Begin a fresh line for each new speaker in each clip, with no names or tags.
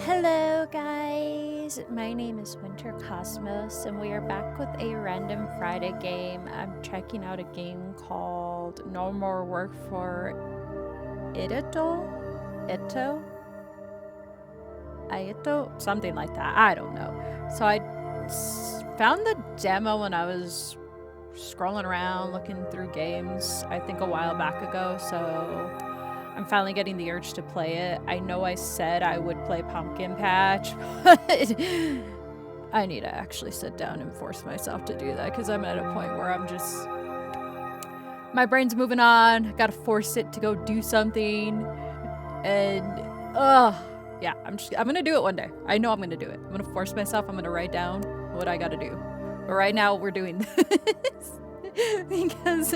Hello guys, my name is Winter Cosmos and we are back with a random Friday game. I'm checking out a game called No More Work for Aito? Something like that. I don't know. So I found the demo when I was scrolling around looking through games, I think a while back ago, so I'm finally getting the urge to play it. I know I said I would play Pumpkin Patch, but I need to actually sit down and force myself to do that because I'm at a point where I'm just... my brain's moving on. Gotta force it to go do something. And, yeah, I'm gonna do it one day. I know I'm gonna do it. I'm gonna force myself. I'm gonna write down what I gotta do. But right now, we're doing this because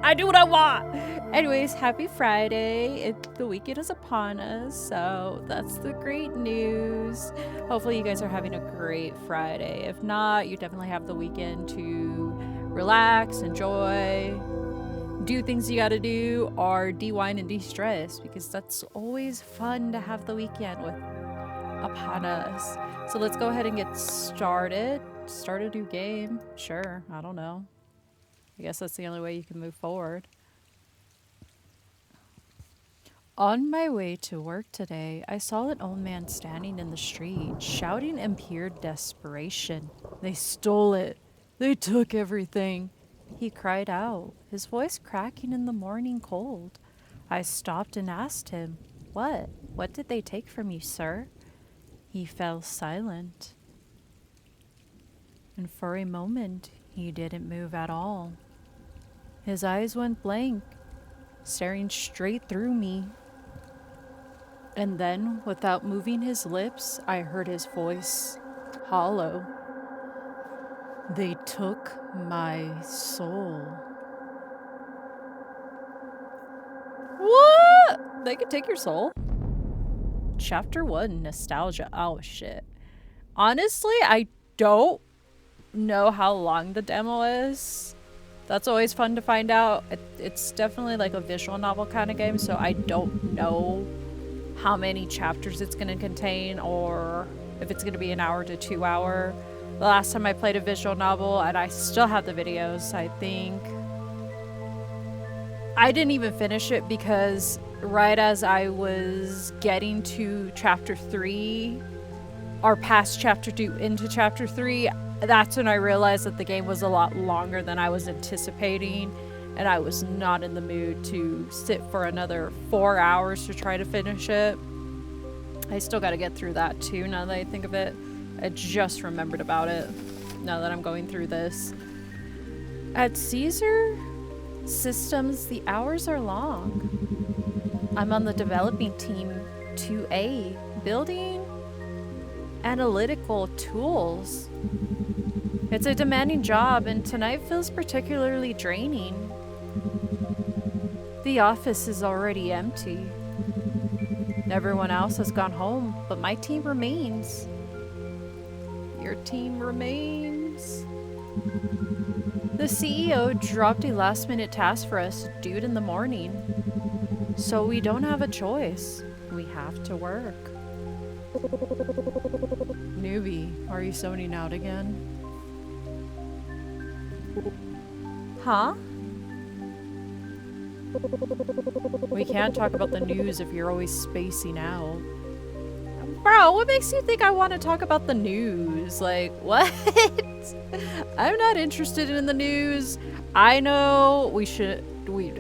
I do what I want. Anyways, happy Friday. The weekend is upon us, so that's the great news. Hopefully you guys are having a great Friday. If not, you definitely have the weekend to relax, enjoy, do things you gotta do, or de-wind and de-stress, because that's always fun to have the weekend with upon us. So let's go ahead and get started. Start a new game. Sure, I don't know. I guess that's the only way you can move forward. On my way to work today, I saw an old man standing in the street, shouting in pure desperation. "They stole it! They took everything!" He cried out, his voice cracking in the morning cold. I stopped and asked him, "What? What did they take from you, sir?" He fell silent. And for a moment, he didn't move at all. His eyes went blank, staring straight through me. And then, without moving his lips, I heard his voice, hollow. "They took my soul." What? They could take your soul? Chapter 1, Nostalgia. Oh, shit. Honestly, I don't know how long the demo is. That's always fun to find out. It's definitely like a visual novel kind of game, so I don't know how many chapters it's going to contain or if it's going to be an hour to 2 hour. The last time I played a visual novel, and I still have the videos, I think I didn't even finish it because right as I was getting to chapter 3 or past chapter 2 into chapter 3, that's when I realized that the game was a lot longer than I was anticipating, and I was not in the mood to sit for another 4 hours to try to finish it. I still got to get through that too, now that I think of it. I just remembered about it now that I'm going through this. At Caesar Systems, the hours are long. I'm on the developing team 2A, building analytical tools. It's a demanding job, and tonight feels particularly draining. The office is already empty. Everyone else has gone home, but my team remains. Your team remains? The CEO dropped a last-minute task for us due in the morning, so we don't have a choice. We have to work. Newbie, are you zoning out again? Huh? We can't talk about the news if you're always spacing out. Bro, what makes you think I want to talk about the news? Like, what? I'm not interested in the news. I know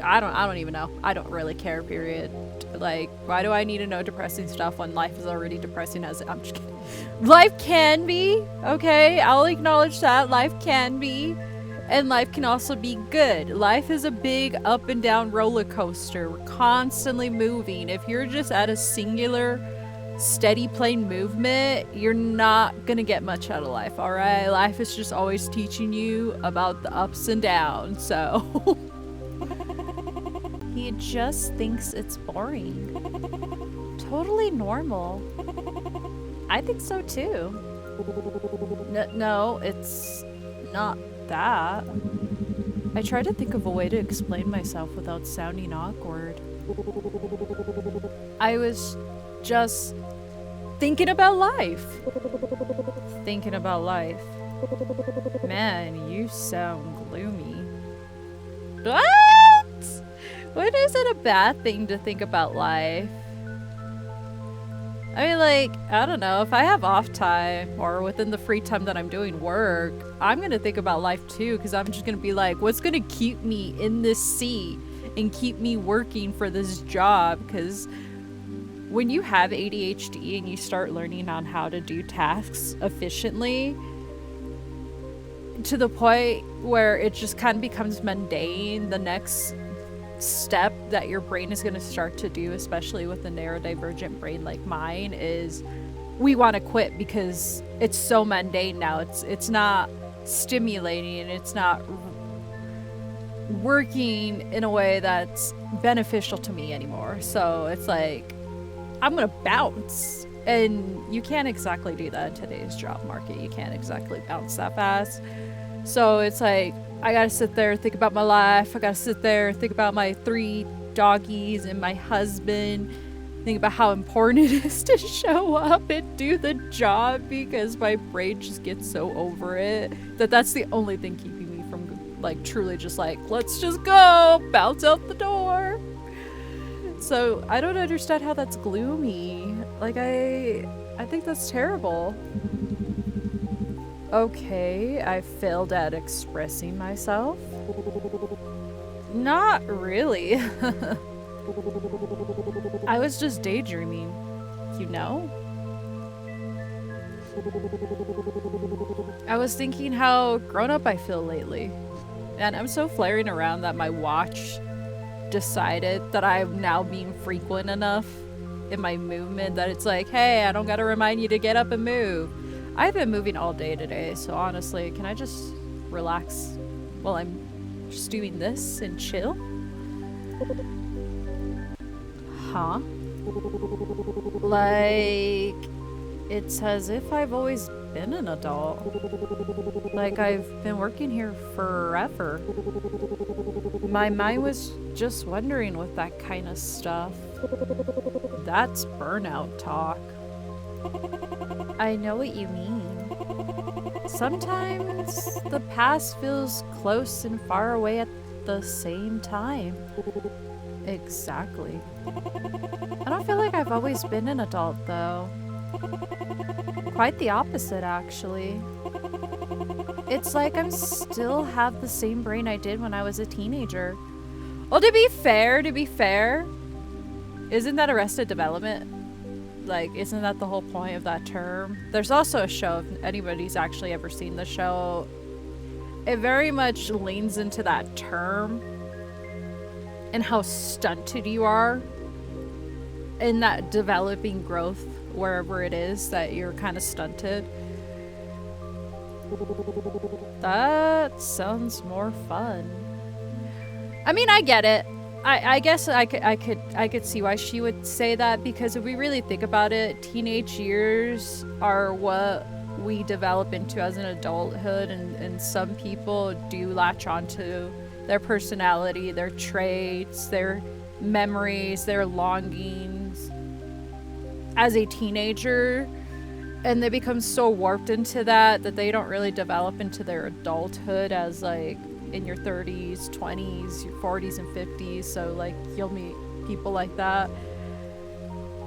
I don't even know. I don't really care, period. Like, why do I need to know depressing stuff when life is already depressing as I'm just kidding. Life can be, okay? I'll acknowledge that. Life can be. And life can also be good. Life is a big up and down roller coaster. We're constantly moving. If you're just at a singular, steady plane movement, you're not gonna get much out of life, alright? Life is just always teaching you about the ups and downs, so... He just thinks it's boring. Totally normal. I think so too. No, it's not that. I try to think of a way to explain myself without sounding awkward. I was just thinking about life. Thinking about life. Man, you sound gloomy. What? When is it a bad thing to think about life? I mean, like, I don't know, if I have off time or within the free time that I'm doing work, I'm gonna think about life too, because I'm just gonna be like, what's gonna keep me in this seat and keep me working for this job? Because when you have ADHD and you start learning on how to do tasks efficiently, to the point where it just kind of becomes mundane, the next step that your brain is going to start to do, especially with a neurodivergent brain like mine, is we want to quit because it's so mundane now. It's not stimulating and it's not working in a way that's beneficial to me anymore. So it's like, I'm going to bounce. And you can't exactly do that in today's job market. You can't exactly bounce that fast. So it's like, I gotta sit there and think about my life. I gotta sit there and think about my 3 doggies and my husband. Think about how important it is to show up and do the job, because my brain just gets so over it that that's the only thing keeping me from, like, truly just like, let's just go, bounce out the door. So I don't understand how that's gloomy. Like, I think that's terrible. Okay, I failed at expressing myself. Not really. I was just daydreaming, you know? I was thinking how grown up I feel lately. And I'm so flaring around that my watch decided that I'm now being frequent enough in my movement that it's like, hey, I don't gotta remind you to get up and move. I've been moving all day today, so honestly, can I just relax while I'm just doing this and chill? Huh? Like, it's as if I've always been an adult. Like, I've been working here forever. My mind was just wondering with that kind of stuff. That's burnout talk. I know what you mean. Sometimes the past feels close and far away at the same time. Exactly. I don't feel like I've always been an adult, though. Quite the opposite, actually. It's like I'm still have the same brain I did when I was a teenager. Well, to be fair, isn't that Arrested Development? Like, isn't that the whole point of that term? There's also a show, if anybody's actually ever seen the show, it very much leans into that term and how stunted you are in that developing growth wherever it is that you're kind of stunted. That sounds more fun. I mean, I get it. I guess I could see why she would say that, because if we really think about it, teenage years are what we develop into as an adulthood, and some people do latch onto their personality, their traits, their memories, their longings as a teenager, and they become so warped into that they don't really develop into their adulthood as, like, in your 30s, 20s, your 40s and 50s. So, like, you'll meet people like that.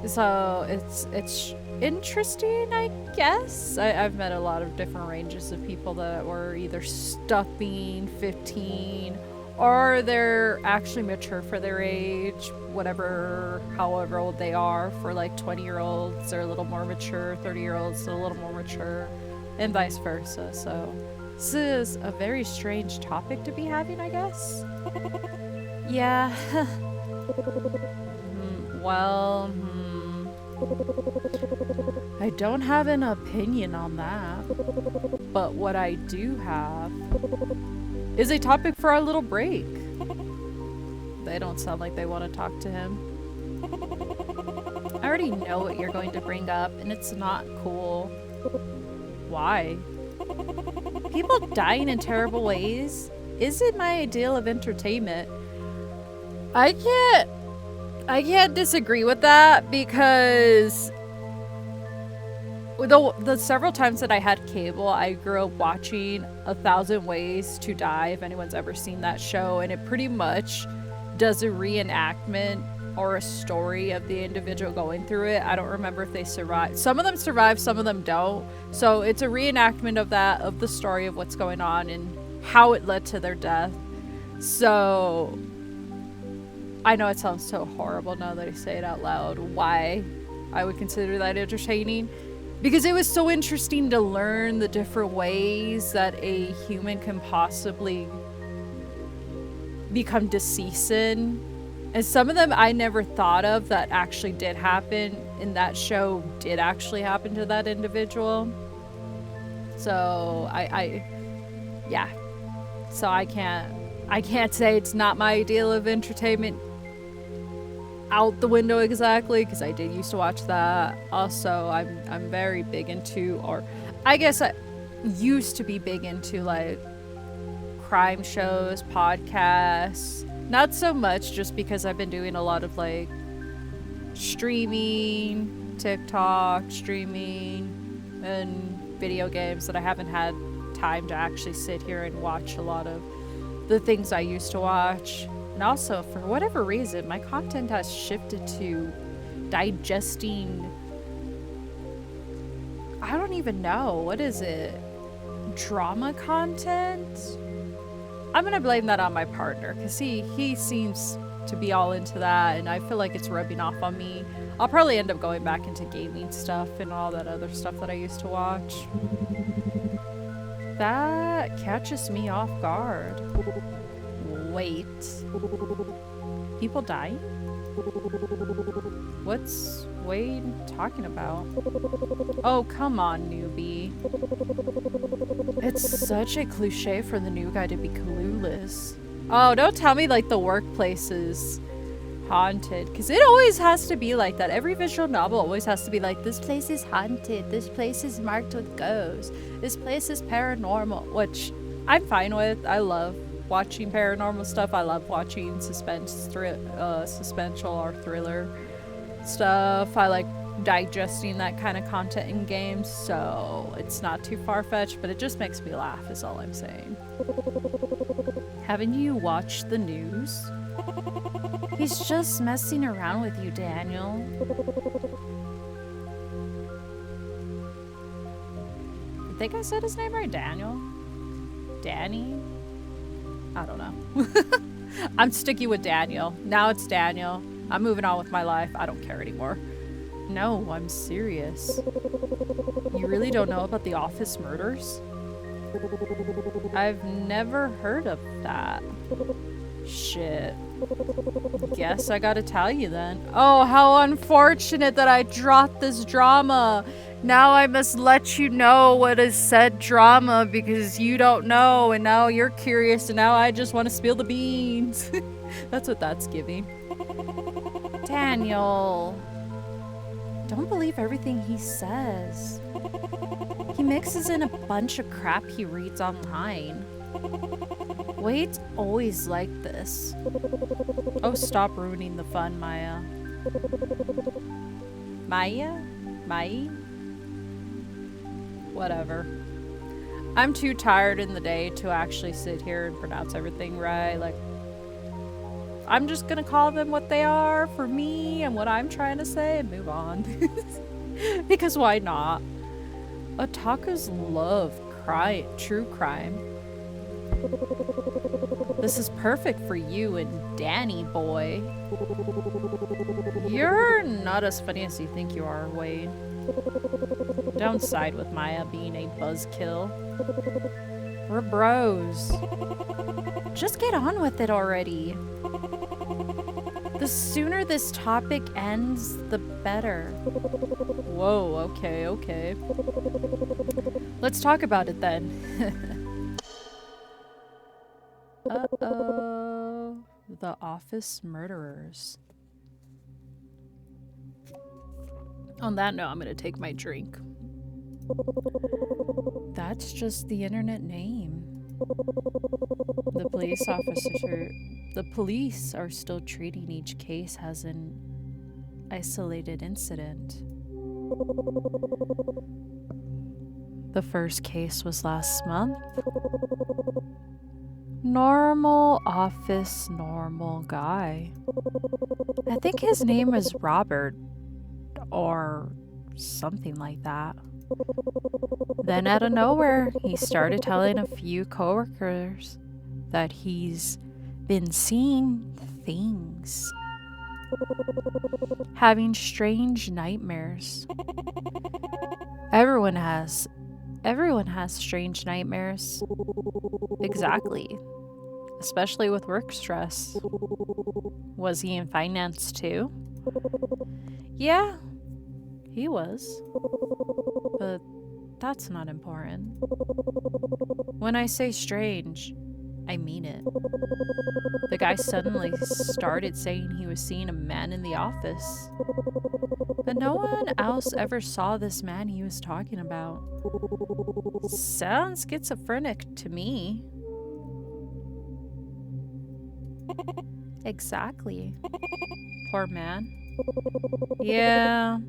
So it's interesting, I guess. I've met a lot of different ranges of people that were either stuck being 15, or they're actually mature for their age, however old they are. For, like, 20-year-olds, they're a little more mature, 30-year-olds, they're a little more mature, and vice versa. So this is a very strange topic to be having, I guess. Yeah. Well, I don't have an opinion on that. But what I do have is a topic for our little break. They don't sound like they want to talk to him. I already know what you're going to bring up, and it's not cool. Why? People dying in terrible ways isn't my ideal of entertainment. I can't disagree with that, because The several times that I had cable, I grew up watching 1,000 Ways to Die, if anyone's ever seen that show, and it pretty much does a reenactment or a story of the individual going through it. I don't remember if they survive. Some of them survive, some of them don't. So it's a reenactment of that, of the story of what's going on and how it led to their death. So I know it sounds so horrible now that I say it out loud, why I would consider that entertaining. Because it was so interesting to learn the different ways that a human can possibly become deceased in. And some of them I never thought of that actually did happen. And that show did actually happen to that individual. So yeah. So I can't say it's not my ideal of entertainment out the window exactly, because I did used to watch that. Also, I'm very big into, or I guess I used to be big into, like, crime shows, podcasts. Not so much just because I've been doing a lot of, like, streaming, TikTok, streaming, and video games that I haven't had time to actually sit here and watch a lot of the things I used to watch. And also, for whatever reason, my content has shifted to digesting, I don't even know, what is it? Drama content? I'm gonna blame that on my partner, because he seems to be all into that, and I feel like it's rubbing off on me. I'll probably end up going back into gaming stuff and all that other stuff that I used to watch. That catches me off guard. Wait. People dying? What's Wade talking about? Oh, come on, newbie. It's such a cliche for the new guy to be clueless. Oh, don't tell me like the workplace is haunted, because it always has to be like that. Every visual novel always has to be like, this place is haunted, this place is marked with ghosts, this place is paranormal, which I'm fine with. I love watching paranormal stuff. I love watching suspenseful or thriller stuff. I like digesting that kind of content in games, so it's not too far-fetched, but it just makes me laugh is all I'm saying. Haven't you watched the news? He's just messing around with you, Daniel. I think I said his name right, Daniel? Danny? I don't know. I'm sticky with Daniel. Now it's Daniel. I'm moving on with my life. I don't care anymore. No, I'm serious. You really don't know about the office murders? I've never heard of that. Shit. Guess I gotta tell you then. Oh, how unfortunate that I dropped this drama. Now I must let you know what is said drama because you don't know, and now you're curious, and now I just want to spill the beans. That's what that's giving. Daniel. Don't believe everything he says. He mixes in a bunch of crap he reads online. Wade's always like this. Oh, stop ruining the fun, Maya. Maya? Mai? Whatever. I'm too tired in the day to actually sit here and pronounce everything right. Like, I'm just gonna call them what they are for me and what I'm trying to say and move on. Because why not? Otakus love true crime. This is perfect for you and Danny, boy. You're not as funny as you think you are, Wade. Don't side with Maya being a buzzkill. We're bros. Just get on with it already. The sooner this topic ends, the better. Whoa, okay. Let's talk about it then. Uh-oh. The office murderers. On that note, I'm gonna take my drink. That's just the internet name. The police are still treating each case as an isolated incident. The first case was last month. Normal office, normal guy. I think his name was Robert or something like that. Then out of nowhere, he started telling a few coworkers that he's been seeing things. Having strange nightmares. Everyone has strange nightmares. Exactly. Especially with work stress. Was he in finance too? Yeah, he was. But that's not important. When I say strange, I mean it. The guy suddenly started saying he was seeing a man in the office. But no one else ever saw this man he was talking about. Sounds schizophrenic to me. Exactly. Poor man. Yeah.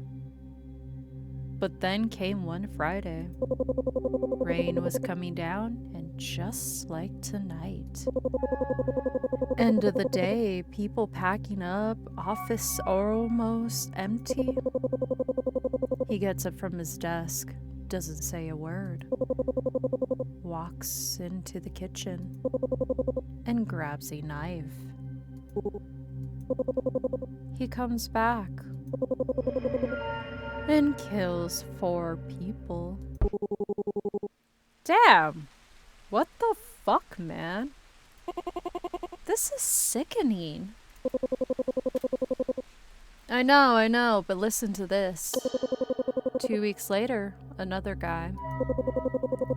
But then came one Friday. Rain was coming down, and just like tonight. End of the day, people packing up, office almost empty. He gets up from his desk, doesn't say a word, walks into the kitchen, and grabs a knife. He comes back and kills 4 people. Damn! What the fuck, man? This is sickening. I know, but listen to this. 2 weeks later, another guy.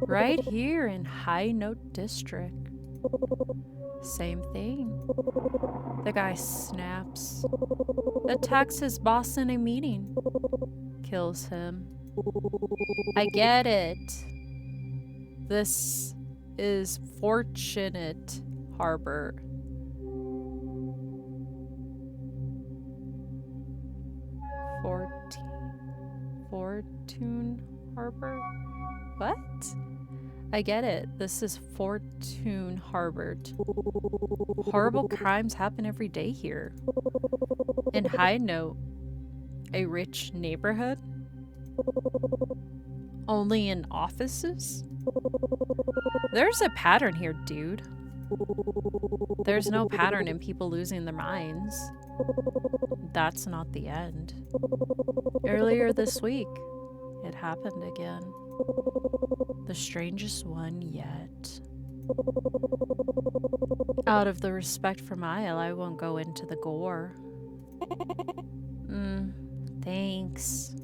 Right here in High Note District. Same thing. The guy snaps, attacks his boss in a meeting, kills him. I get it. This is Fortunate Harbor. Fortune Harbor? What? I get it. This is Fortune Harbor. Horrible crimes happen every day here. In High Note, a rich neighborhood? Only in offices? There's a pattern here, dude. There's no pattern in people losing their minds. That's not the end. Earlier this week, it happened again. The strangest one yet. Out of the respect for Mile, I won't go into the gore. Thanks.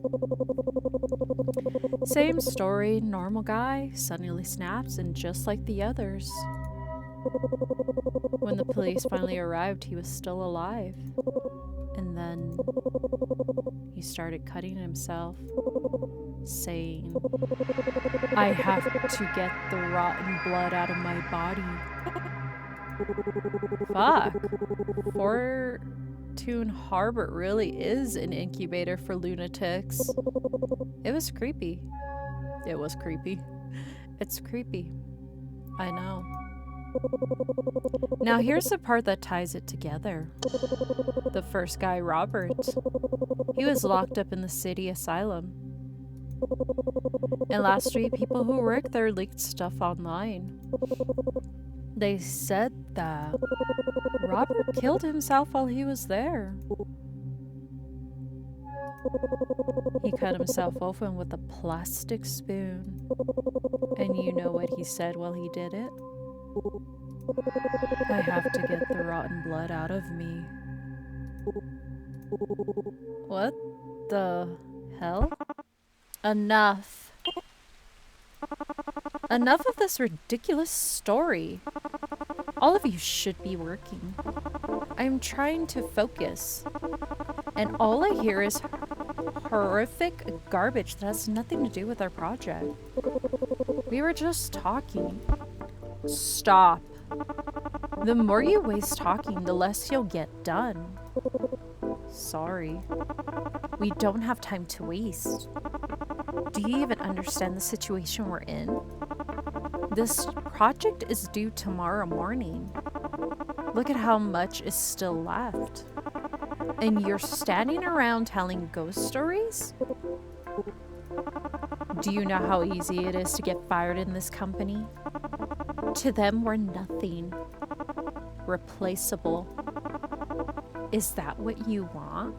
Same story, normal guy, suddenly snaps, and just like the others. When the police finally arrived, he was still alive. And then he started cutting himself, saying, I have to get the rotten blood out of my body. Fuck. Fortune Harbor really is an incubator for lunatics. It was creepy. It was creepy. It's creepy. I know. Now here's the part that ties it together. The first guy, Robert. He was locked up in the city asylum. And last week, people who worked there leaked stuff online. They said that Robert killed himself while he was there. He cut himself open with a plastic spoon. And you know what he said while he did it? I have to get the rotten blood out of me. What the hell? Enough. Enough of this ridiculous story. All of you should be working. I'm trying to focus. And all I hear is horrific garbage that has nothing to do with our project. We were just talking. Stop. The more you waste talking, the less you'll get done. Sorry. We don't have time to waste. Do you even understand the situation we're in? This project is due tomorrow morning. Look at how much is still left. And you're standing around telling ghost stories? Do you know how easy it is to get fired in this company? To them, we're nothing. Replaceable. Is that what you want?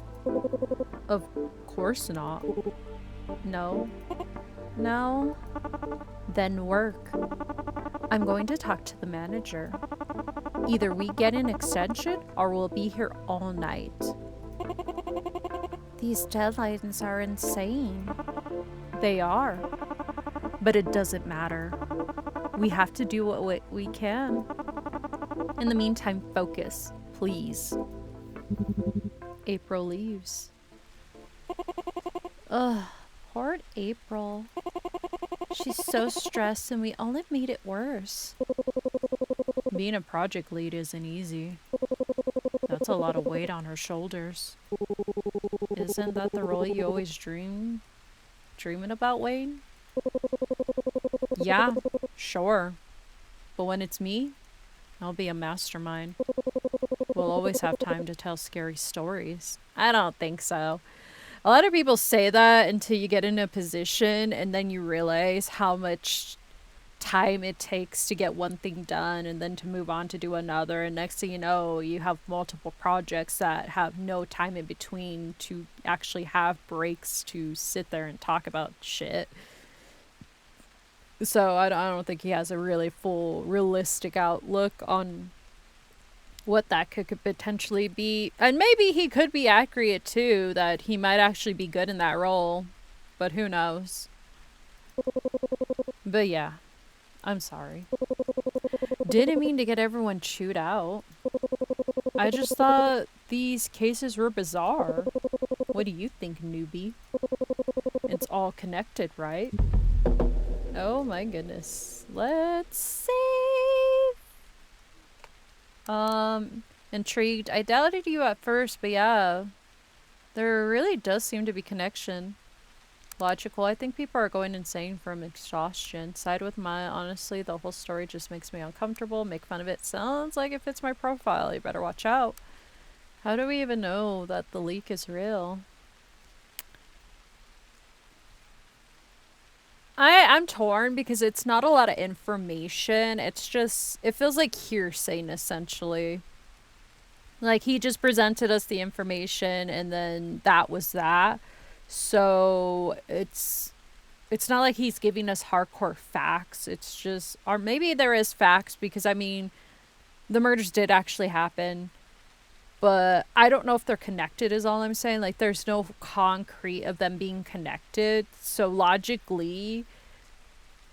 Of course not. No. No. Then work. I'm going to talk to the manager. Either we get an extension or we'll be here all night. These deadlines are insane. They are. But it doesn't matter. We have to do what we can. In the meantime, focus, please. April leaves. Ugh, poor April. She's so stressed and we only made it worse. Being a project lead isn't easy. That's a lot of weight on her shoulders. Isn't that the role you always dreaming about, Wayne? Yeah, sure. But when it's me, I'll be a mastermind. We'll always have time to tell scary stories. I don't think so. A lot of people say that until you get in a position and then you realize how much time it takes to get one thing done and then to move on to do another. And next thing you know, you have multiple projects that have no time in between to actually have breaks to sit there and talk about shit. So I don't think he has a really full, realistic outlook on what that could potentially be. And maybe he could be accurate too, that he might actually be good in that role. But who knows? But yeah, I'm sorry. Didn't mean to get everyone chewed out. I just thought these cases were bizarre. What do you think, newbie? It's all connected, right? Oh my goodness. Let's save. Intrigued. I doubted you at first, but yeah. There really does seem to be connection. Logical. I think people are going insane from exhaustion. Side with Maya, honestly, the whole story just makes me uncomfortable. Make fun of it. Sounds like it fits my profile. You better watch out. How do we even know that the leak is real? I'm torn because it's not a lot of information. It's just, it feels like hearsay, essentially. Like, he just presented us the information and then that was that. So it's not like he's giving us hardcore facts. It's just, or maybe there is facts because, I mean, the murders did actually happen. But I don't know if they're connected is all I'm saying. Like, there's no concrete of them being connected. So logically,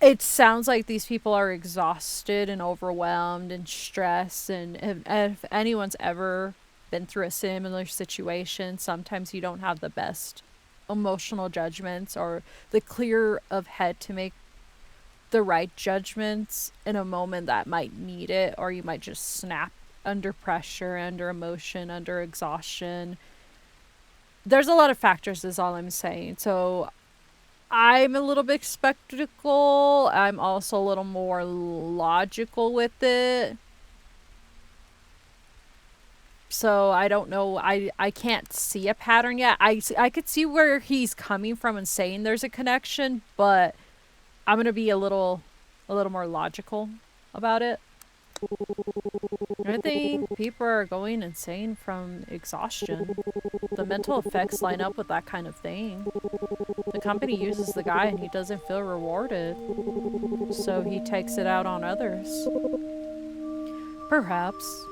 it sounds like these people are exhausted and overwhelmed and stressed. And if anyone's ever been through a similar situation, sometimes you don't have the best emotional judgments or the clear of head to make the right judgments in a moment that might need it, or you might just snap under pressure, under emotion, under exhaustion. There's a lot of factors is all I'm saying. So I'm a little bit skeptical. I'm also a little more logical with it. So I don't know. I can't see a pattern yet. I could see where he's coming from and saying there's a connection, but I'm going to be a little more logical about it. I think people are going insane from exhaustion. The mental effects line up with that kind of thing. The company uses the guy and he doesn't feel rewarded, so he takes it out on others. Perhaps.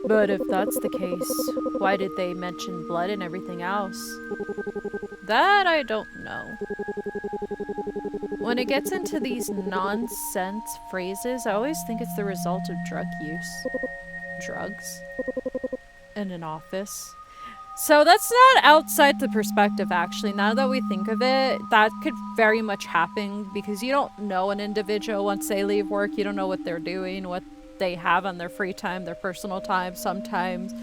But if that's the case, why did they mention blood and everything else? That I don't know. When it gets into these nonsense phrases, I always think it's the result of drug use. Drugs? In an office? So that's not outside the perspective, actually. Now that we think of it, that could very much happen because you don't know an individual once they leave work. You don't know what they're doing, what they have on their free time, their personal time. Sometimes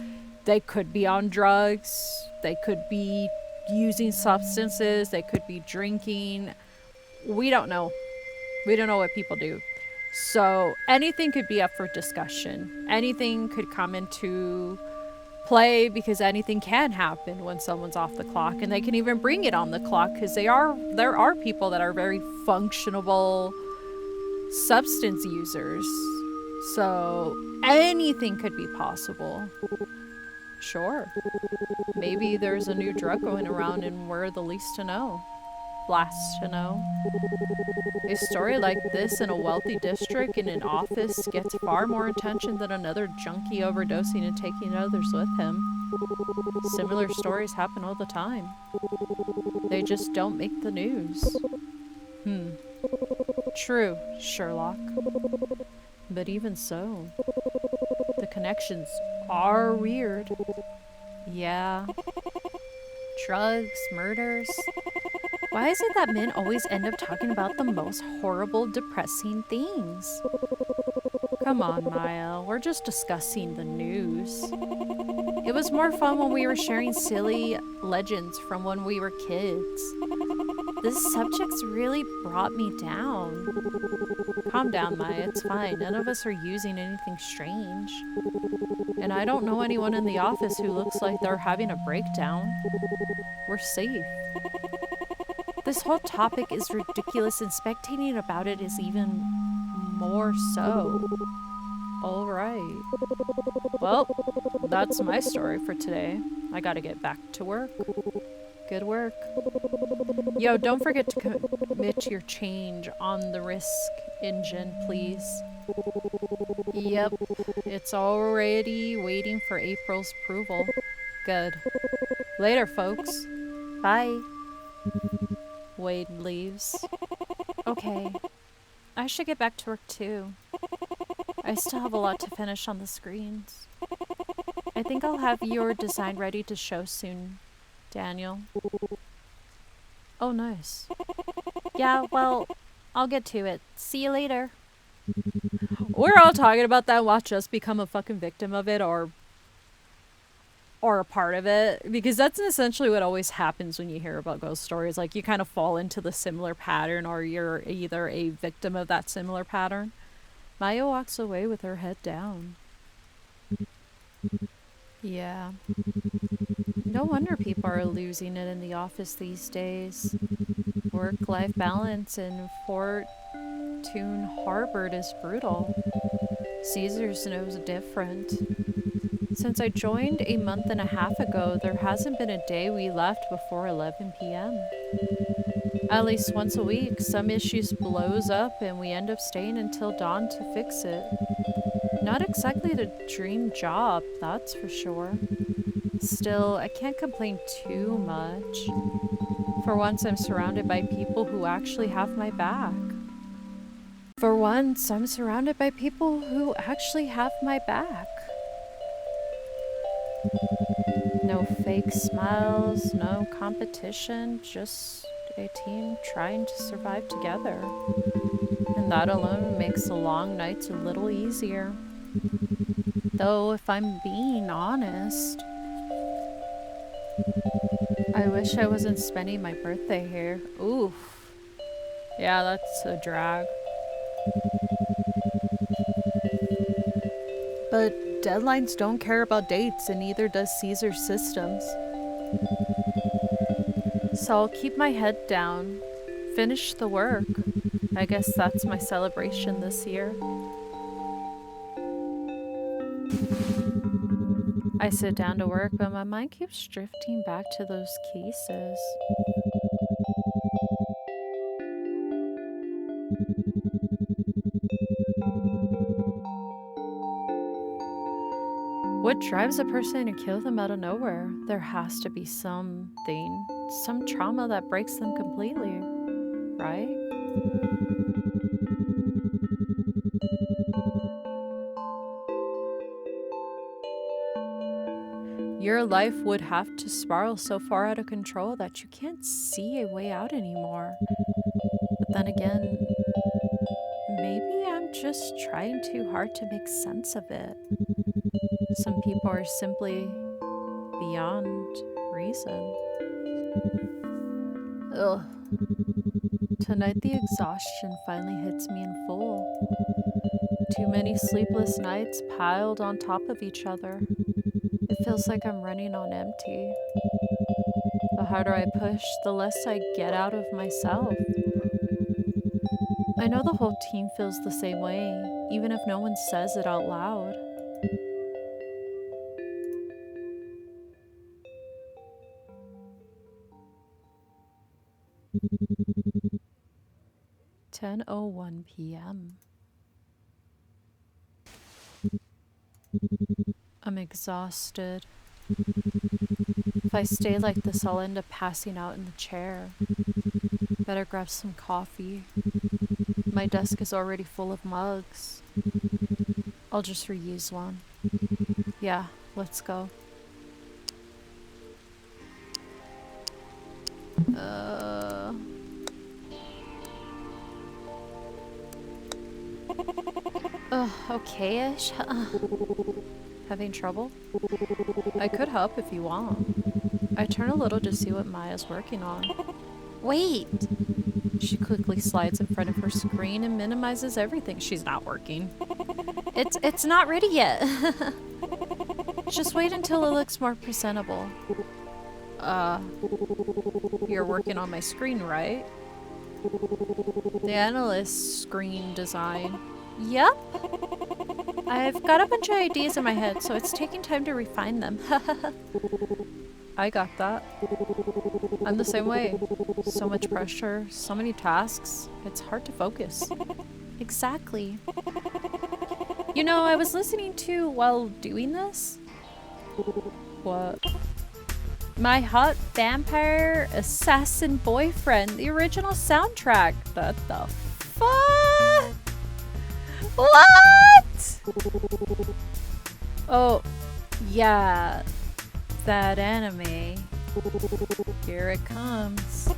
they could be on drugs. They could be using substances, they could be drinking. We don't know. We don't know what people do. So anything could be up for discussion. Anything could come into play because anything can happen when someone's off the clock, and they can even bring it on the clock because there are people that are very functional substance users. So anything could be possible. Sure. Maybe there's a new drug going around and we're the least to know. Last to know. A story like this in a wealthy district in an office gets far more attention than another junkie overdosing and taking others with him. Similar stories happen all the time. They just don't make the news. True, Sherlock. But even so, the connections are weird. Yeah. Drugs, murders. Why is it that men always end up talking about the most horrible, depressing things? Come on, Maya. We're just discussing the news. It was more fun when we were sharing silly legends from when we were kids. This subject's really brought me down. Calm down, Maya. It's fine. None of us are using anything strange. And I don't know anyone in the office who looks like they're having a breakdown. We're safe. This whole topic is ridiculous, and spectating about it is even more so. All right. Well, that's my story for today. I gotta get back to work. Good work. Yo, don't forget to commit your change on the risk engine, please. Yep, it's already waiting for April's approval. Good. Later, folks. Bye. Wade leaves. Okay. I should get back to work too. I still have a lot to finish on the screens. I think I'll have your design ready to show soon, Daniel. Oh, nice. Yeah, well, I'll get to it. See you later. We're all talking about that. Watch us become a fucking victim of it or a part of it. Because that's essentially what always happens when you hear about ghost stories. Like, you kind of fall into the similar pattern or you're either a victim of that similar pattern. Maya walks away with her head down. Yeah. No wonder people are losing it in the office these days. Work-life balance in Fortune Harbored is brutal. Caesars knows different. Since I joined a month and a half ago, there hasn't been a day we left before 11 p.m. At least once a week, some issues blows up and we end up staying until dawn to fix it. Not exactly the dream job, that's for sure. Still, I can't complain too much. For once, I'm surrounded by people who actually have my back. For once, I'm surrounded by people who actually have my back. No fake smiles, no competition, just a team trying to survive together. And that alone makes the long nights a little easier. Though, if I'm being honest, I wish I wasn't spending my birthday here. Oof. Yeah, that's a drag. But deadlines don't care about dates, and neither does Caesar's systems. So I'll keep my head down, finish the work. I guess that's my celebration this year. I sit down to work, but my mind keeps drifting back to those cases. What drives a person to kill them out of nowhere? There has to be something, some trauma that breaks them completely, right? Your life would have to spiral so far out of control that you can't see a way out anymore. But then again, maybe I'm just trying too hard to make sense of it. Some people are simply beyond reason. Ugh. Tonight the exhaustion finally hits me in full. Too many sleepless nights piled on top of each other. It feels like I'm running on empty. The harder I push, the less I get out of myself. I know the whole team feels the same way, even if no one says it out loud. "10:01 p.m. I'm exhausted. If I stay like this, I'll end up passing out in the chair. Better grab some coffee. My desk is already full of mugs. I'll just reuse one. Yeah, let's go. Okay-ish. Having trouble? I could help if you want. I turn a little to see what Maya's working on. Wait! She quickly slides in front of her screen and minimizes everything. She's not working. It's not ready yet. Just wait until it looks more presentable. You're working on my screen, right? The analyst screen design. Yep. I've got a bunch of ideas in my head, so it's taking time to refine them. I got that. I'm the same way. So much pressure, so many tasks. It's hard to focus. Exactly. You know, I was listening to while doing this. What? My Hot Vampire Assassin Boyfriend, the original soundtrack. What the fuck? What? Oh, yeah. That anime. Here it comes.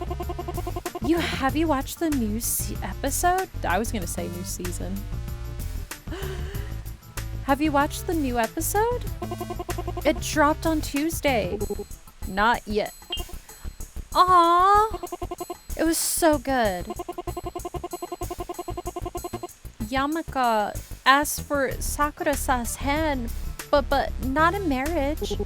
Have you watched the new episode? I was gonna say new season. Have you watched the new episode? It dropped on Tuesday. Not yet. Aww. It was so good. Yamaka asked for Sakura-sa's hand, but not in marriage.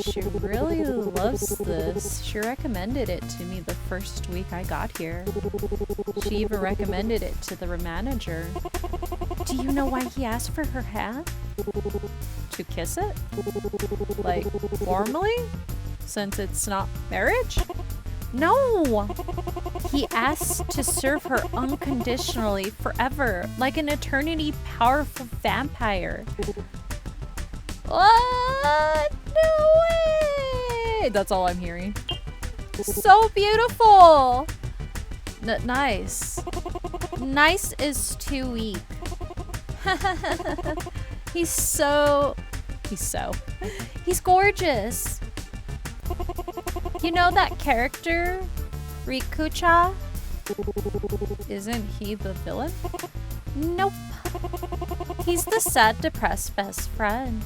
She really loves this. She recommended it to me the first week I got here. She even recommended it to the manager. Do you know why he asked for her hand? To kiss it? Like, formally? Since it's not marriage? No! He asked to serve her unconditionally forever, like an eternity powerful vampire. What? No way! That's all I'm hearing. So beautiful! Nice. Nice is too weak. He's gorgeous. You know that character, Rikucha? Isn't he the villain? Nope. He's the sad, depressed best friend.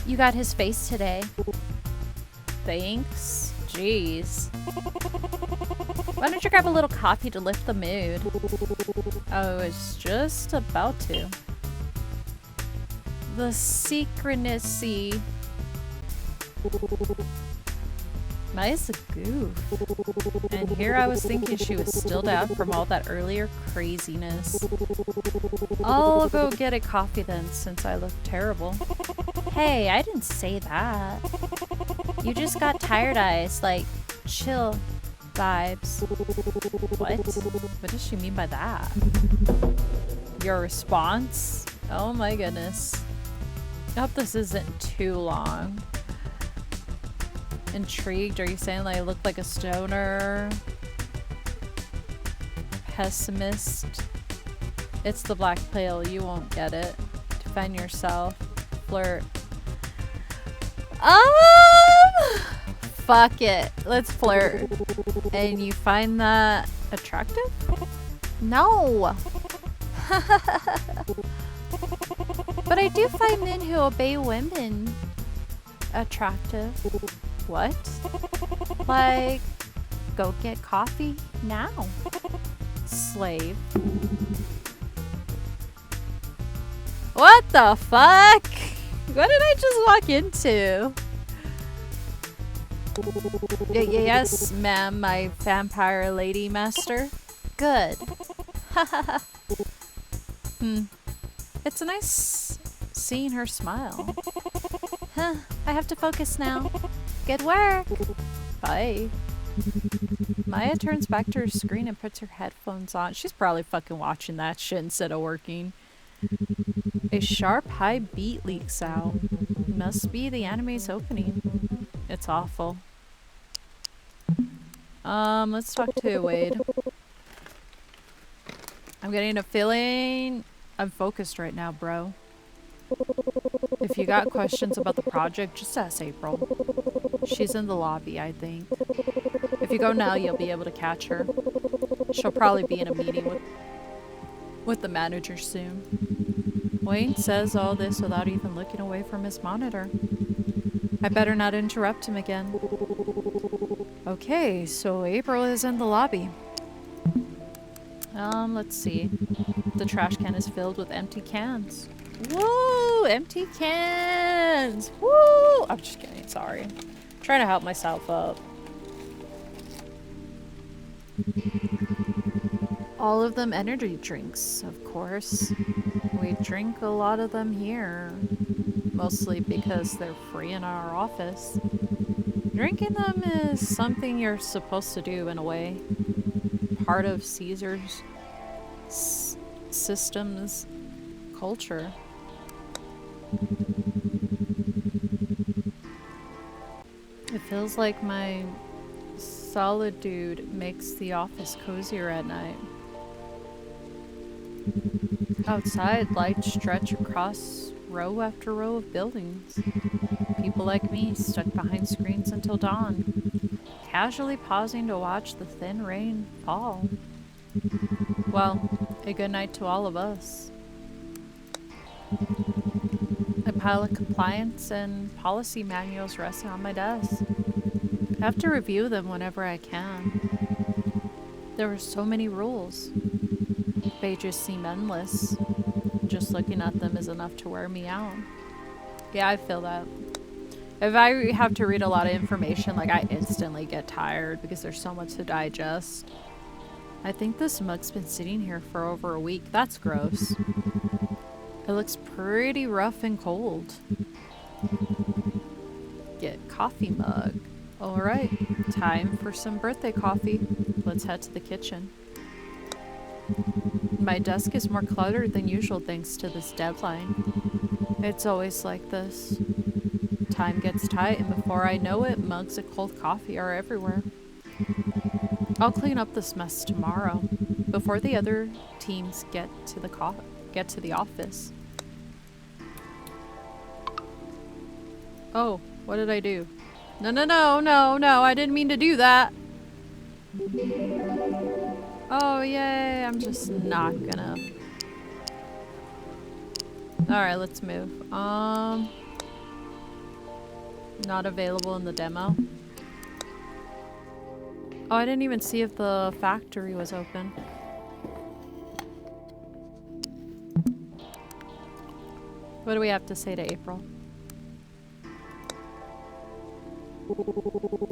You got his face today. Thanks. Jeez. Why don't you grab a little coffee to lift the mood? I was just about to. The synchronicity. Maya's a goof. And here I was thinking she was still down from all that earlier craziness. I'll go get a coffee then, since I look terrible. Hey, I didn't say that. You just got tired eyes, like chill vibes. What? What does she mean by that? Your response? Oh my goodness. I hope this isn't too long. Intrigued? Are you saying like I look like a stoner? Pessimist? It's the black pill. You won't get it. Defend yourself. Flirt. Fuck it. Let's flirt. And you find that attractive? No. But I do find men who obey women attractive. What? Like, go get coffee now. Slave. What the fuck? What did I just walk into? Yes, ma'am, my vampire lady master. Good. It's nice seeing her smile. Huh, I have to focus now. Good work. Bye. Maya turns back to her screen and puts her headphones on. She's probably fucking watching that shit instead of working. A sharp, high beat leaks out. Must be the anime's opening. It's awful. Let's talk to Wade. I'm getting a feeling I'm focused right now, bro. If you got questions about the project, just ask April. She's in the lobby, I think. If you go now, you'll be able to catch her. She'll probably be in a meeting with the manager soon. Wayne says all this without even looking away from his monitor. I better not interrupt him again. Okay, so April is in the lobby. Let's see. The trash can is filled with empty cans. Woo! Empty cans! Woo! I'm just kidding, sorry. I'm trying to help myself up. All of them energy drinks, of course. We drink a lot of them here. Mostly because they're free in our office. Drinking them is something you're supposed to do in a way. Part of Caesar's system's culture. It feels like my solitude makes the office cozier at night. Outside, lights stretch across row after row of buildings. People like me stuck behind screens until dawn, casually pausing to watch the thin rain fall. Well, a good night to all of us. A pile of compliance and policy manuals resting on my desk. I have to review them whenever I can. There were so many rules. Pages seem endless. Just looking at them is enough to wear me out. Yeah, I feel that. If I have to read a lot of information, like, I instantly get tired because there's so much to digest. I think this mug's been sitting here for over a week. That's gross. It looks pretty rough and cold. Get coffee mug. Alright, time for some birthday coffee. Let's head to the kitchen. My desk is more cluttered than usual thanks to this deadline. It's always like this. Time gets tight and before I know it, mugs of cold coffee are everywhere. I'll clean up this mess tomorrow, before the other teams get to the office. Oh, what did I do? No, I didn't mean to do that. Oh, yay, I'm just not gonna. Alright, let's move. Not available in the demo. Oh, I didn't even see if the factory was open. What do we have to say to April?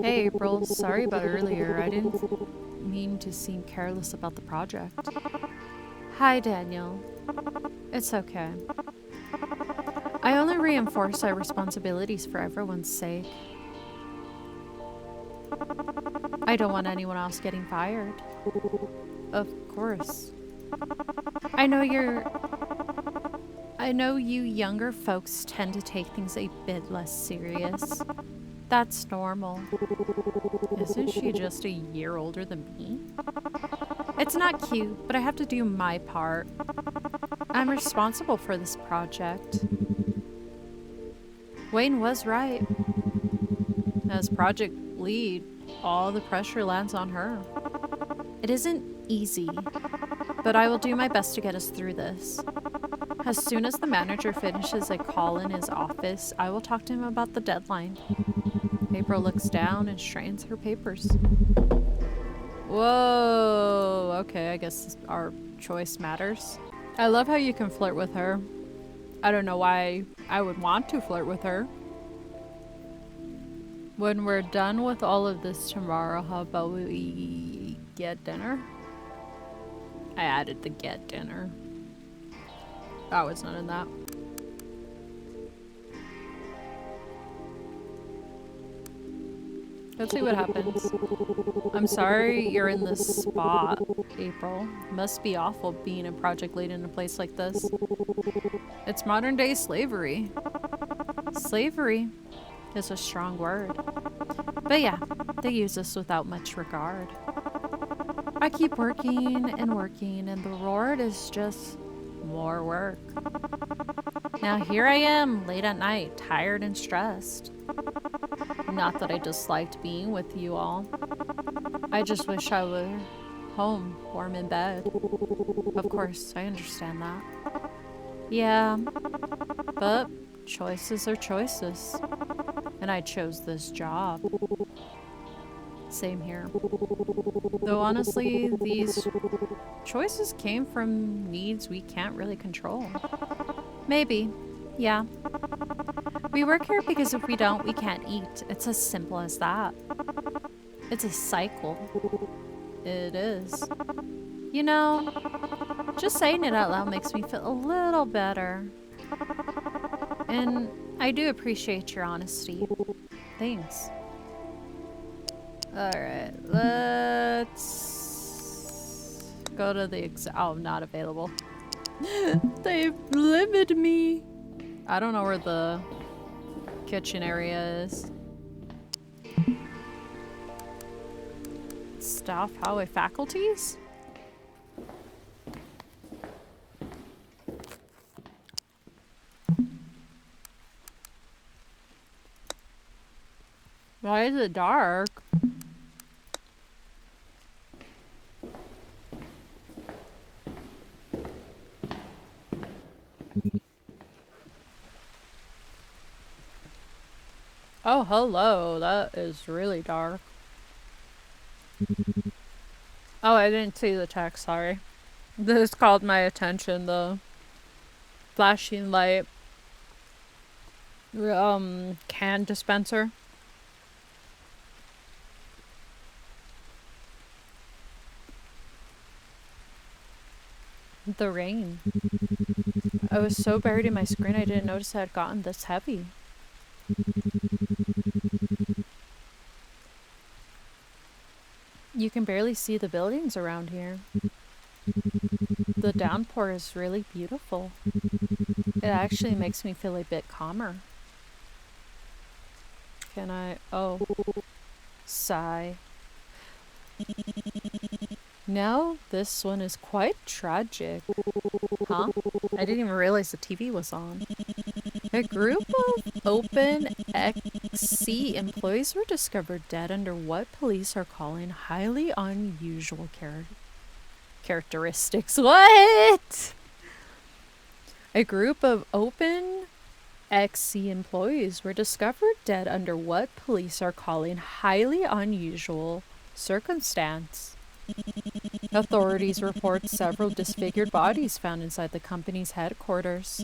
Hey April, sorry about earlier. I didn't mean to seem careless about the project. Hi Daniel. It's okay. I only reinforce our responsibilities for everyone's sake. I don't want anyone else getting fired. Of course. I know you younger folks tend to take things a bit less serious. That's normal. Isn't she just a year older than me? It's not cute, but I have to do my part. I'm responsible for this project. Wayne was right. As project lead, all the pressure lands on her. It isn't easy, but I will do my best to get us through this. As soon as the manager finishes a call in his office, I will talk to him about the deadline. April looks down and straightens her papers. Whoa, okay, I guess our choice matters. I love how you can flirt with her. I don't know why I would want to flirt with her. When we're done with all of this tomorrow, how about we get dinner? I added the get dinner. I was not in that. Let's see what happens. I'm sorry you're in this spot, April. Must be awful being a project lead in a place like this. It's modern day slavery. Slavery is a strong word. But yeah, they use us without much regard. I keep working, and the reward is just more work. Now here I am, late at night, tired and stressed. Not that I disliked being with you all. I just wish I were home, warm in bed. Of course, I understand that. Yeah, but choices are choices. And I chose this job. Same here. Though honestly, these choices came from needs we can't really control. Maybe, yeah. We work here because if we don't, we can't eat. It's as simple as that. It's a cycle. It is. You know, just saying it out loud makes me feel a little better. And I do appreciate your honesty. Thanks. Alright, let's go to the oh, not available. They've limited me. I don't know where the kitchen area is. Staff highway faculties? Why is it dark? Oh, hello. That is really dark. Oh, I didn't see the text, sorry. This called my attention, the flashing light can dispenser. The rain. I was so buried in my screen I didn't notice it had gotten this heavy. You can barely see the buildings around here. The downpour is really beautiful. It actually makes me feel a bit calmer. Can I? Oh. Sigh. Now, this one is quite tragic. Huh? I didn't even realize the TV was on. A group of open XC employees were discovered dead under what police are calling highly unusual characteristics. What? A group of open XC employees were discovered dead under what police are calling highly unusual circumstance. Authorities report several disfigured bodies found inside the company's headquarters.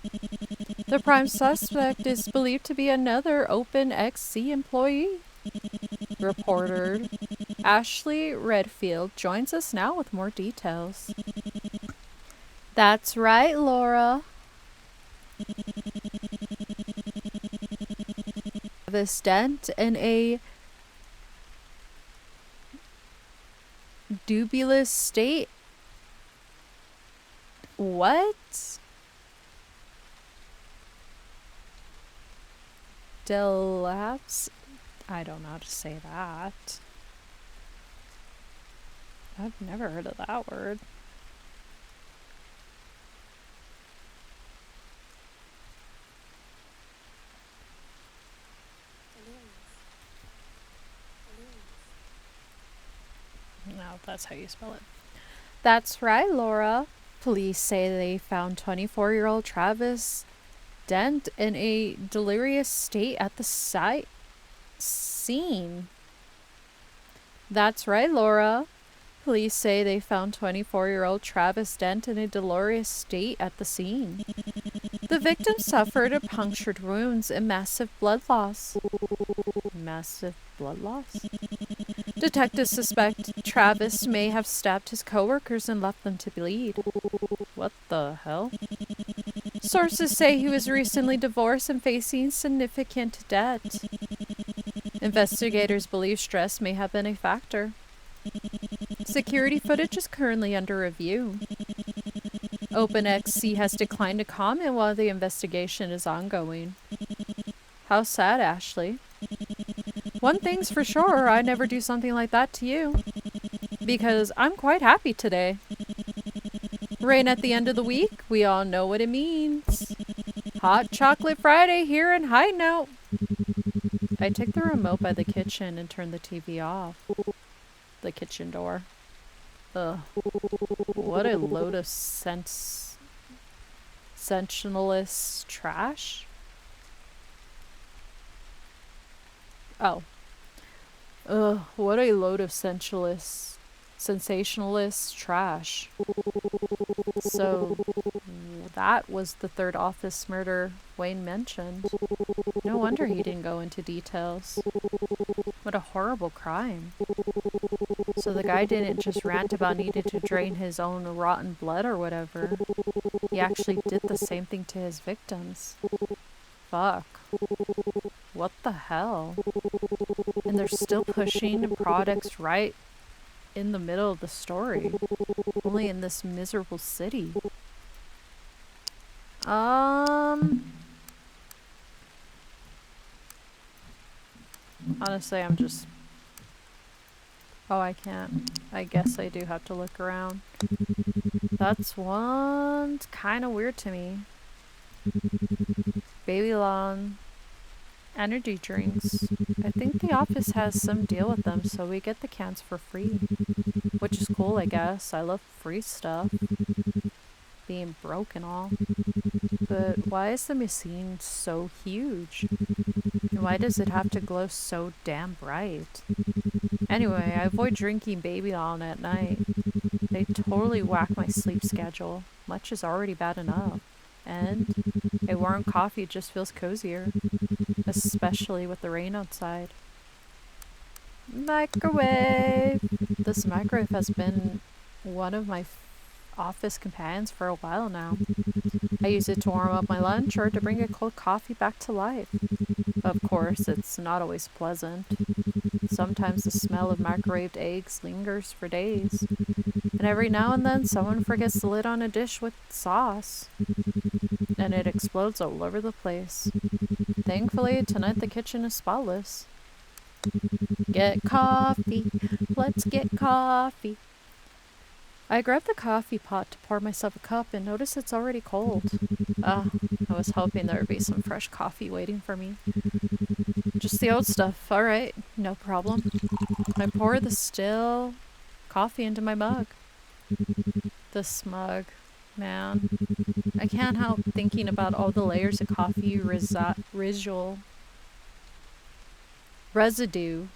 The prime suspect is believed to be another open XC employee. Reporter Ashley Redfield joins us now with more details. That's right, Laura. This dent in a dubious state. What? Delapse? I don't know how to say that. I've never heard of that word. No, that's how you spell it. That's right, Laura. Police say they found 24-year-old Travis Dent in a delirious state at the scene scene. That's right, Laura. Police say they found 24-year-old Travis Dent in a delirious state at the scene. The victim suffered a punctured wounds and massive blood loss. Massive blood loss? Detectives suspect Travis may have stabbed his coworkers and left them to bleed. What the hell? Sources say he was recently divorced and facing significant debt. Investigators believe stress may have been a factor. Security footage is currently under review. OpenXC has declined to comment while the investigation is ongoing. How sad, Ashley. One thing's for sure, I'd never do something like that to you. Because I'm quite happy today. Rain at the end of the week, we all know what it means. Hot Chocolate Friday here in High Note. I took the remote by the kitchen and turned the TV off. The kitchen door. Ugh. What a load of sensationalist trash. Oh. Ugh, what a load of sensationalist trash. So, that was the third office murder Wayne mentioned. No wonder he didn't go into details. What a horrible crime. So the guy didn't just rant about needing to drain his own rotten blood or whatever. He actually did the same thing to his victims. Fuck. What the hell? And they're still pushing products right in the middle of the story. Only in this miserable city. Honestly, I'm just... Oh, I can't. I guess I do have to look around. That's one kind of weird to me. Babylon energy drinks. I think the office has some deal with them, so we get the cans for free. Which is cool, I guess. I love free stuff. Being broke and all. But why is the machine so huge? And why does it have to glow so damn bright? Anyway, I avoid drinking Babylon at night. They totally whack my sleep schedule. Much is already bad enough. And a warm coffee just feels cozier. Especially with the rain outside. Microwave! This microwave has been one of my office companions for a while now. I use it to warm up my lunch or to bring a cold coffee back to life. Of course, it's not always pleasant. Sometimes the smell of microwaved eggs lingers for days. And every now and then someone forgets the lid on a dish with sauce. And it explodes all over the place. Thankfully, tonight the kitchen is spotless. Get coffee. Let's get coffee. I grabbed the coffee pot to pour myself a cup and notice it's already cold. I was hoping there would be some fresh coffee waiting for me. Just the old stuff. Alright, no problem. I pour the still coffee into my mug. This mug, man. I can't help thinking about all the layers of coffee residue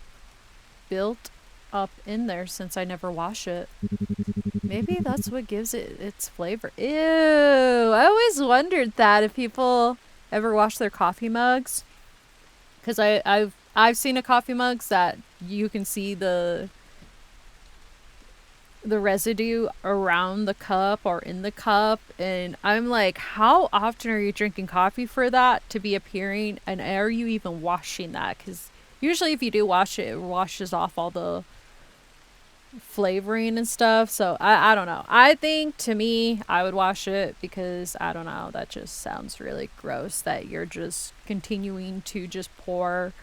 built up in there since I never wash it. Maybe that's what gives it its flavor. Ew! I always wondered that if people ever wash their coffee mugs. Because I've seen a coffee mugs that you can see the residue around the cup or in the cup, and I'm like, how often are you drinking coffee for that to be appearing, and are you even washing that? Because usually if you do wash it, it washes off all the flavoring and stuff. So I don't know. I think, to me, I would wash it because I don't know, that just sounds really gross that you're just continuing to just pour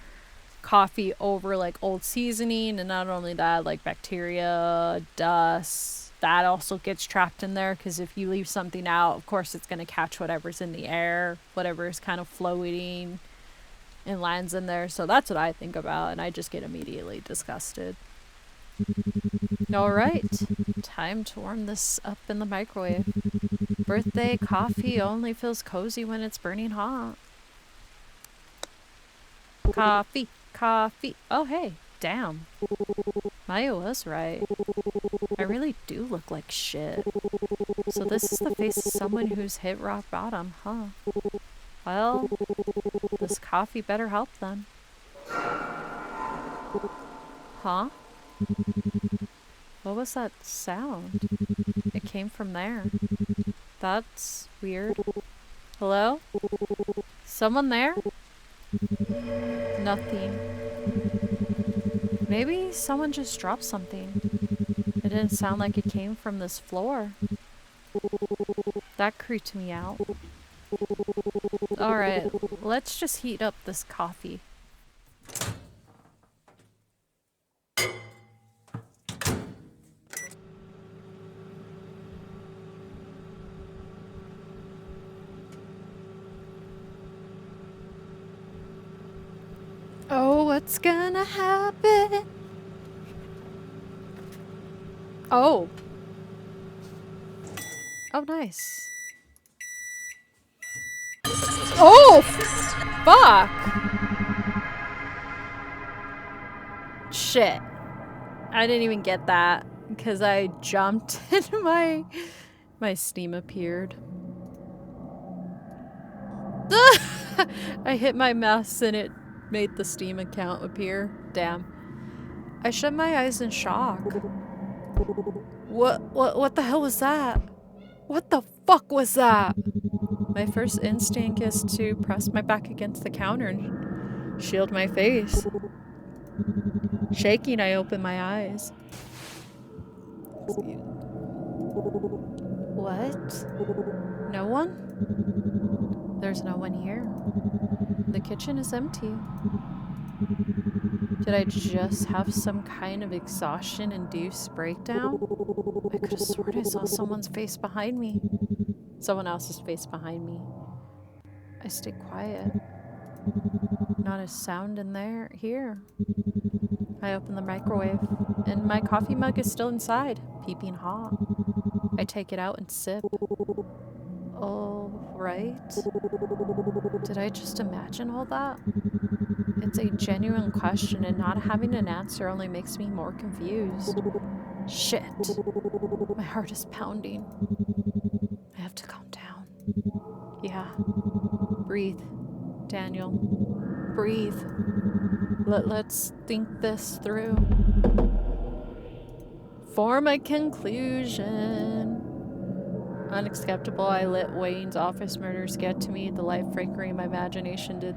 coffee over like old seasoning, and not only that, like bacteria, dust, that also gets trapped in there, because if you leave something out, of course it's going to catch whatever's in the air, whatever is kind of floating and lands in there. So that's what I think about, and I just get immediately disgusted. Alright, time to warm this up in the microwave. Birthday coffee only feels cozy when it's burning hot. Coffee, coffee. Oh, hey, damn. Maya was right. I really do look like shit. So this is the face of someone who's hit rock bottom, huh? Well, this coffee better help them. Huh? What was that sound? It came from there. That's weird. Hello? Someone there? Nothing. Maybe someone just dropped something. It didn't sound like it came from this floor. That creeped me out. Alright, let's just heat up this coffee. Oh, what's gonna happen? Oh. Oh, nice. Oh, fuck. Shit. I didn't even get that because I jumped and my Steam appeared. I hit my mouse and it made the Steam account appear. Damn. I shut my eyes in shock. What the hell was that? What the fuck was that? My first instinct is to press my back against the counter and shield my face. Shaking, I open my eyes. What? No one? There's no one here. The kitchen is empty. Did I just have some kind of exhaustion-induced breakdown? I could have sworn I saw someone's face behind me. Someone else's face behind me. I stayed quiet. Not a sound in there. Here. I open the microwave, and my coffee mug is still inside, peeping hot. I take it out and sip. Oh, right. Did I just imagine all that? It's a genuine question, and not having an answer only makes me more confused. Shit. My heart is pounding. I have to calm down. Yeah. Breathe, Daniel. Breathe. Let's think this through. Form a conclusion. Unacceptable. I let Wayne's office murders get to me. The life flickering my imagination did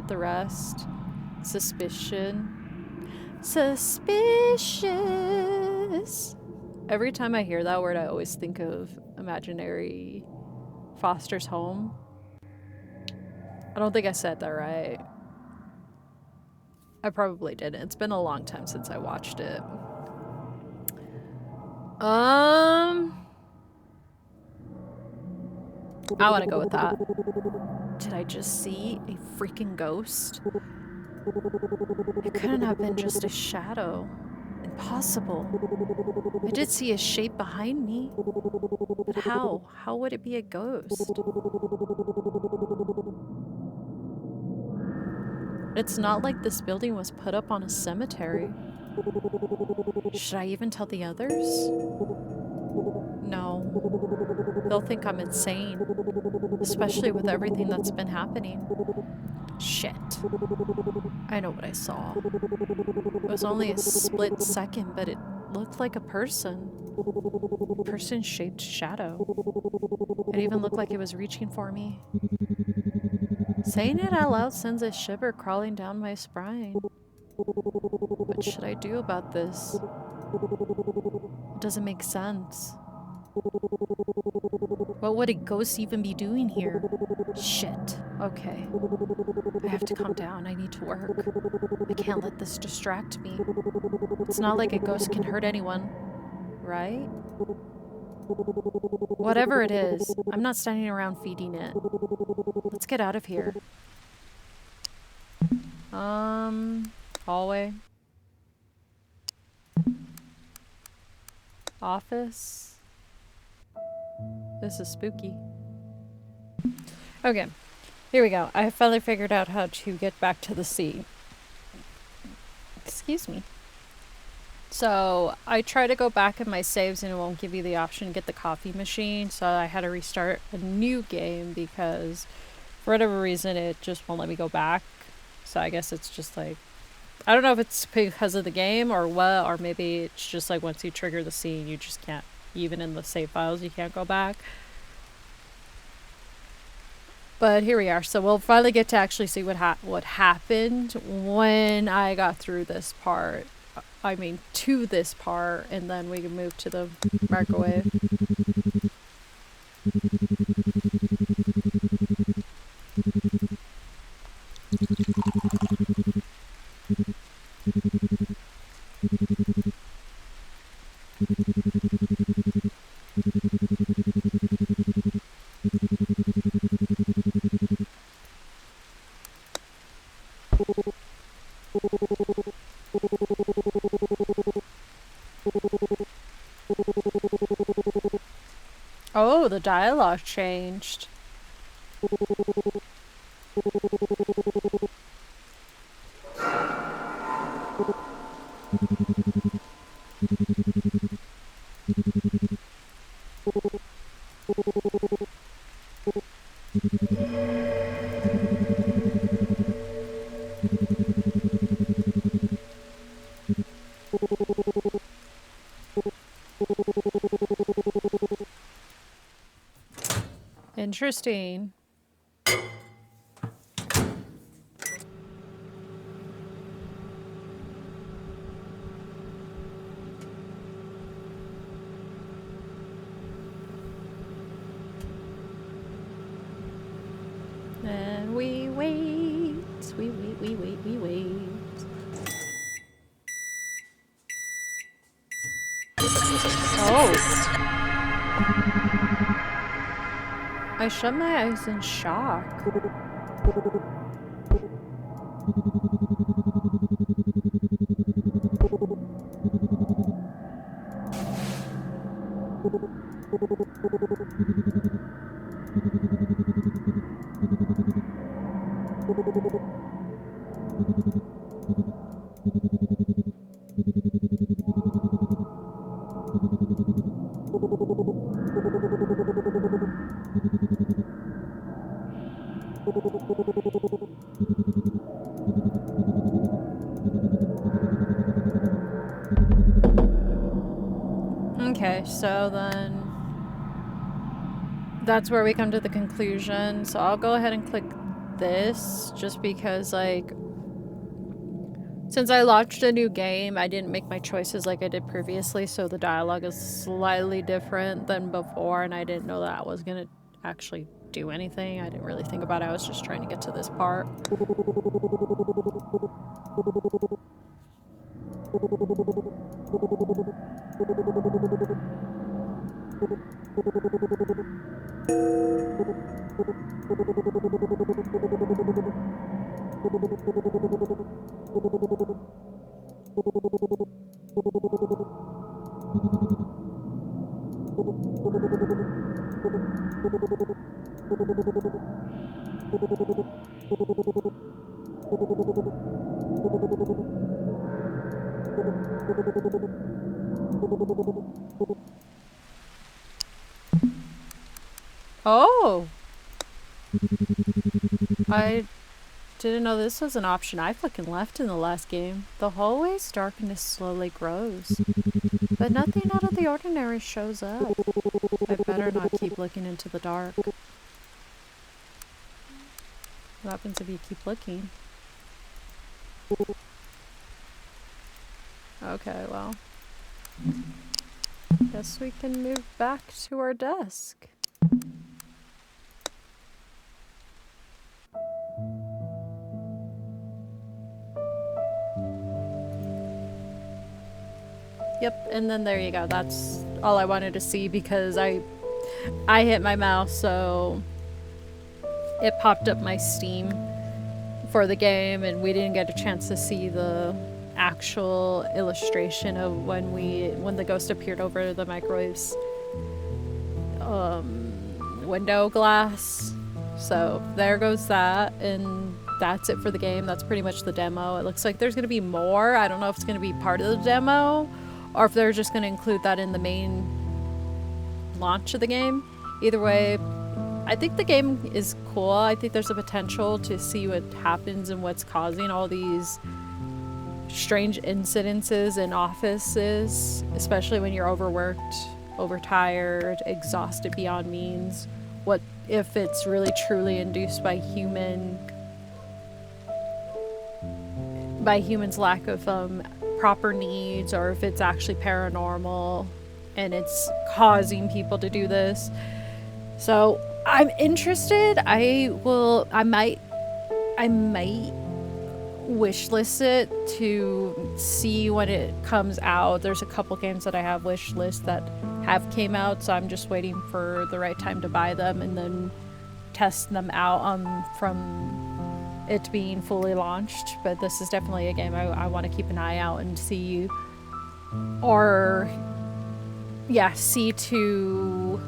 the rest. Suspicion. Suspicious. Every time I hear that word, I always think of imaginary Foster's Home. I don't think I said that right. I probably didn't. It's been a long time since I watched it. I want to go with that. Did I just see a freaking ghost? It couldn't have been just a shadow. Impossible. I did see a shape behind me. But how? How would it be a ghost? It's not like this building was put up on a cemetery. Should I even tell the others? No. They'll think I'm insane. Especially with everything that's been happening. Shit. I know what I saw. It was only a split second, but it looked like a person. A person-shaped shadow. It even looked like it was reaching for me. Saying it out loud sends a shiver crawling down my spine. What should I do about this? It doesn't make sense. What would a ghost even be doing here? Shit. Okay. I have to calm down. I need to work. I can't let this distract me. It's not like a ghost can hurt anyone, right? Whatever it is, I'm not standing around feeding it. Let's get out of here. Hallway. Office. This is spooky. Okay, here we go. I finally figured out how to get back to the sea. Excuse me. So I try to go back in my saves and it won't give you the option to get the coffee machine. So I had to restart a new game because for whatever reason it just won't let me go back. So I guess it's just like, I don't know if it's because of the game or what, or maybe it's just like once you trigger the scene, you just can't, even in the save files, you can't go back. But here we are. So we'll finally get to actually see what happened when I got through this part. I mean, to this part, and then we can move to the microwave. Oh, the dialogue changed. Interesting. And we wait. We wait. Oh. I shut my eyes in shock. Okay, so then that's where we come to the conclusion. So I'll go ahead and click this just because, like, since I launched a new game, I didn't make my choices like I did previously, so the dialogue is slightly different than before, and I didn't know that was gonna actually do anything. I didn't really think about it. I was just trying to get to this part. Oh! I didn't know this was an option. I fucking left in the last game. The hallway's darkness slowly grows, but nothing out of the ordinary shows up. I better not keep looking into the dark. What happens if you keep looking? Okay, well. Guess we can move back to our desk. Yep, and then there you go. That's all I wanted to see because I hit my mouse, so it popped up my Steam for the game, and we didn't get a chance to see the actual illustration of when the ghost appeared over the microwave's window glass. So there goes that, and that's it for the game. That's pretty much the demo. It looks like there's going to be more. I don't know if it's going to be part of the demo or if they're just going to include that in the main launch of the game. Either way, I think the game is cool. I think there's a potential to see what happens and what's causing all these strange incidences in offices, especially when you're overworked, overtired, exhausted beyond means. What if it's really truly induced by humans' lack of proper needs, or if it's actually paranormal and it's causing people to do this. So I'm interested. I might wishlist it to see when it comes out. There's a couple games that I have wishlist that have came out, so I'm just waiting for the right time to buy them and then test them out from it being fully launched. But this is definitely a game I want to keep an eye out and see, or yeah, see to...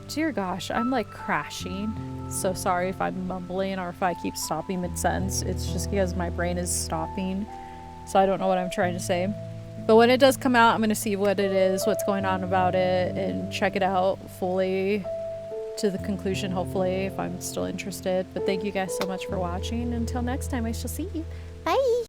Dear gosh, I'm like crashing. So sorry if I'm mumbling or if I keep stopping mid-sentence. It's just because my brain is stopping, so I don't know what I'm trying to say. But when it does come out, I'm going to see what it is, what's going on about it, and check it out fully to the conclusion, hopefully, if I'm still interested. But thank you guys so much for watching. Until next time, I shall see you. Bye!